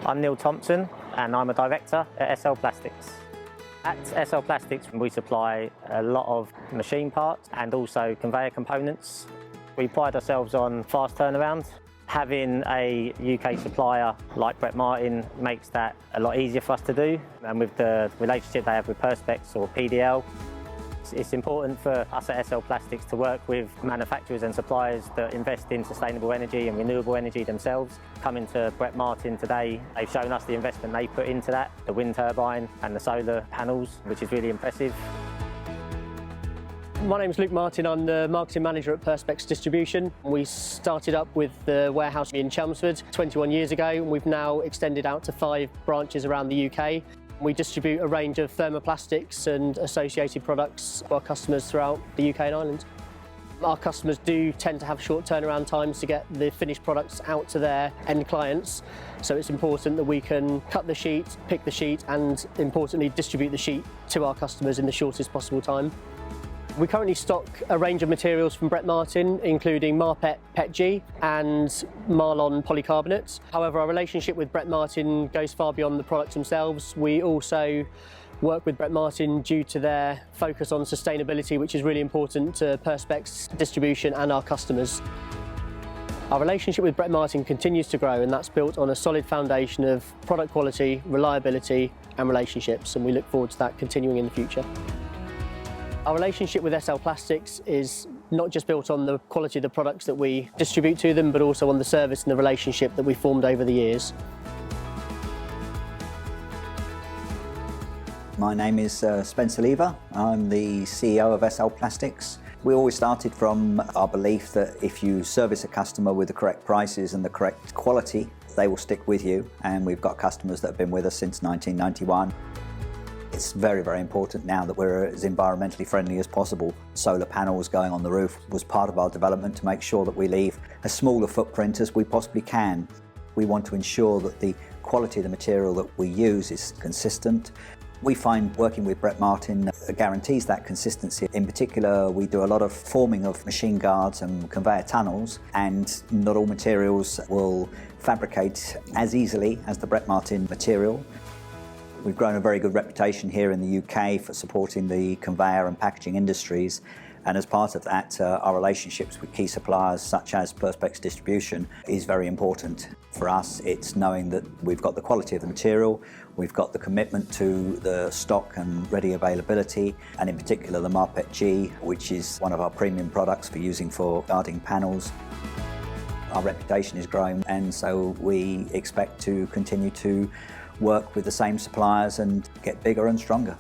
I'm Neil Thompson and I'm a director at SL Plastics. At SL Plastics we supply a lot of machine parts and also conveyor components. We pride ourselves on fast turnaround. Having a UK supplier like Brett Martin makes that a lot easier for us to do, and with the relationship they have with Perspex or PDL, it's important for us at SL Plastics to work with manufacturers and suppliers that invest in sustainable energy and renewable energy themselves. Coming to Brett Martin today, they've shown us the investment they put into that, the wind turbine and the solar panels, which is really impressive. My name's Luke Martin, I'm the marketing manager at Perspex Distribution. We started up with the warehouse in Chelmsford 21 years ago, and we've now extended out to 5 branches around the UK. We distribute a range of thermoplastics and associated products for our customers throughout the UK and Ireland. Our customers do tend to have short turnaround times to get the finished products out to their end clients, so it's important that we can cut the sheet, pick the sheet and, importantly, distribute the sheet to our customers in the shortest possible time. We currently stock a range of materials from Brett Martin, including Marpet-g and Marlon polycarbonate. However, our relationship with Brett Martin goes far beyond the products themselves. We also work with Brett Martin due to their focus on sustainability, which is really important to Perspex Distribution and our customers. Our relationship with Brett Martin continues to grow, and that's built on a solid foundation of product quality, reliability and relationships, and we look forward to that continuing in the future. Our relationship with SL Plastics is not just built on the quality of the products that we distribute to them, but also on the service and the relationship that we've formed over the years. My name is Spencer Lever. I'm the CEO of SL Plastics. We always started from our belief that if you service a customer with the correct prices and the correct quality, they will stick with you. And we've got customers that have been with us since 1991. It's very, very important now that we're as environmentally friendly as possible. Solar panels going on the roof was part of our development to make sure that we leave as small a footprint as we possibly can. We want to ensure that the quality of the material that we use is consistent. We find working with Brett Martin guarantees that consistency. In particular, we do a lot of forming of machine guards and conveyor tunnels, and not all materials will fabricate as easily as the Brett Martin material. We've grown a very good reputation here in the UK for supporting the conveyor and packaging industries, and as part of that, our relationships with key suppliers such as Perspex Distribution is very important. For us, it's knowing that we've got the quality of the material, we've got the commitment to the stock and ready availability, and in particular the Marpet-g, which is one of our premium products for using for guarding panels. Our reputation is growing, and so we expect to continue to work with the same suppliers and get bigger and stronger.